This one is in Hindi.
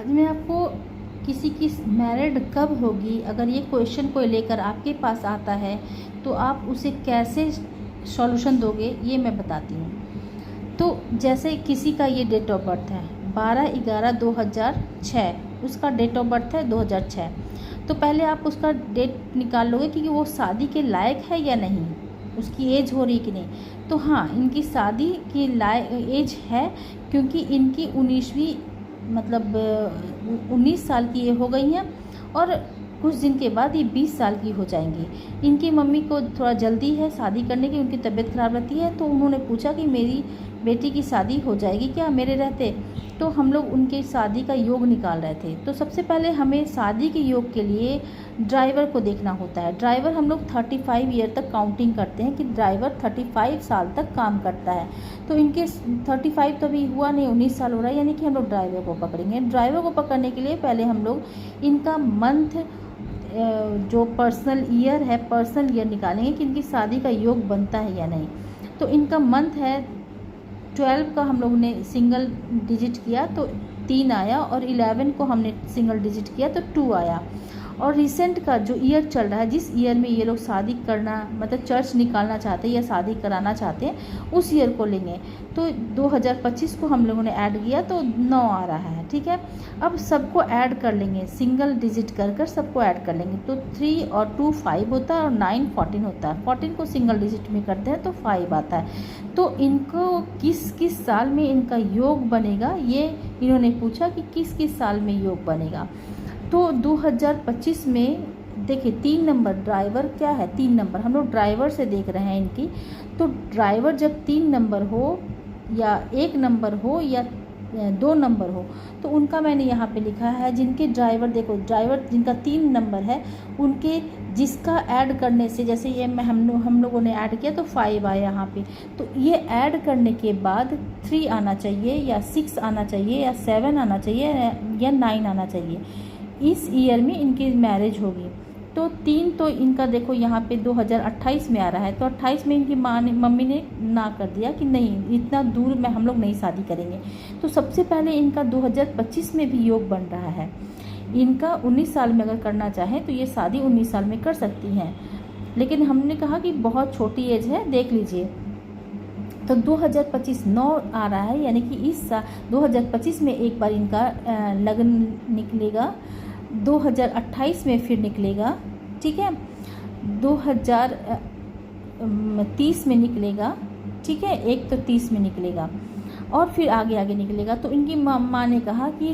आज मैं आपको किसी की मैरिड कब होगी, अगर ये क्वेश्चन को लेकर आपके पास आता है तो आप उसे कैसे सॉल्यूशन दोगे, ये मैं बताती हूँ। तो जैसे किसी का ये डेट ऑफ बर्थ है 12/11/2006, उसका डेट ऑफ बर्थ है 2006। तो पहले आप उसका डेट निकाल लोगे कि वो शादी के लायक है या नहीं, उसकी एज हो रही कि नहीं। तो हाँ, इनकी शादी की एज है, क्योंकि इनकी 19वीं मतलब 19 साल की ये हो गई हैं और कुछ दिन के बाद ये 20 साल की हो जाएंगी। इनकी मम्मी को थोड़ा जल्दी है शादी करने की, उनकी तबीयत ख़राब रहती है। तो उन्होंने पूछा कि मेरी बेटी की शादी हो जाएगी क्या मेरे रहते। तो हम लोग उनकी शादी का योग निकाल रहे थे। तो सबसे पहले हमें शादी के योग के लिए ड्राइवर को देखना होता है। ड्राइवर हम लोग 35 ईयर तक काउंटिंग करते हैं कि ड्राइवर 35 साल तक काम करता है। तो इनके 35 तो अभी हुआ नहीं, 19 साल हो रहा है, यानी कि हम लोग ड्राइवर को पकड़ेंगे। ड्राइवर को पकड़ने के लिए पहले हम लोग इनका मंथ जो पर्सनल ईयर है, पर्सनल ईयर निकालेंगे कि इनकी शादी का योग बनता है या नहीं। तो इनका मंथ है 12 का हम लोग ने सिंगल डिजिट किया तो 3 आया, और 11 को हमने सिंगल डिजिट किया तो 2 आया। और रिसेंट का जो ईयर चल रहा है, जिस ईयर में ये लोग शादी करना मतलब चर्च निकालना चाहते हैं या शादी कराना चाहते हैं, उस ईयर को लेंगे। तो 2025 को हम लोगों ने ऐड किया तो 9 आ रहा है। ठीक है, अब सबको ऐड कर लेंगे, सिंगल डिजिट कर कर सबको ऐड कर लेंगे। तो 3 और 2 5 होता है और 9 14 होता है। 14 को सिंगल डिजिट में करते हैं तो 5 आता है। तो इनको किस किस साल में इनका योग बनेगा, ये इन्होंने पूछा कि किस किस साल में योग बनेगा। तो 2025 में देखिए 3 नंबर ड्राइवर क्या है, 3 नंबर हम लोग ड्राइवर से देख रहे हैं इनकी। तो ड्राइवर जब 3 नंबर हो या 1 नंबर हो या 2 नंबर हो, तो उनका मैंने यहाँ पे लिखा है जिनके ड्राइवर, देखो ड्राइवर जिनका 3 नंबर है उनके जिसका ऐड करने से, जैसे ये हम लोगों ने ऐड किया तो 5 आया यहाँ पे। तो ये ऐड करने के बाद 3 आना चाहिए या 6 आना चाहिए या 7 आना चाहिए या 9 आना चाहिए। इस ईयर में इनकी मैरिज होगी। तो 3 तो इनका देखो यहाँ पे 2028 में आ रहा है। तो 28 में इनकी मम्मी ने ना कर दिया कि नहीं, इतना दूर में हम लोग नहीं शादी करेंगे। तो सबसे पहले इनका 2025 में भी योग बन रहा है। इनका 19 साल में अगर करना चाहें तो ये शादी 19 साल में कर सकती हैं, लेकिन हमने कहा कि बहुत छोटी एज है, देख लीजिए। तो 2025 9 आ रहा है, यानी कि इस साल 2025 में एक बार इनका लगन निकलेगा, 2028 में फिर निकलेगा। ठीक है, 2030 में निकलेगा। ठीक है, एक तो 30 में निकलेगा और फिर आगे आगे निकलेगा। तो इनकी माँ ने कहा कि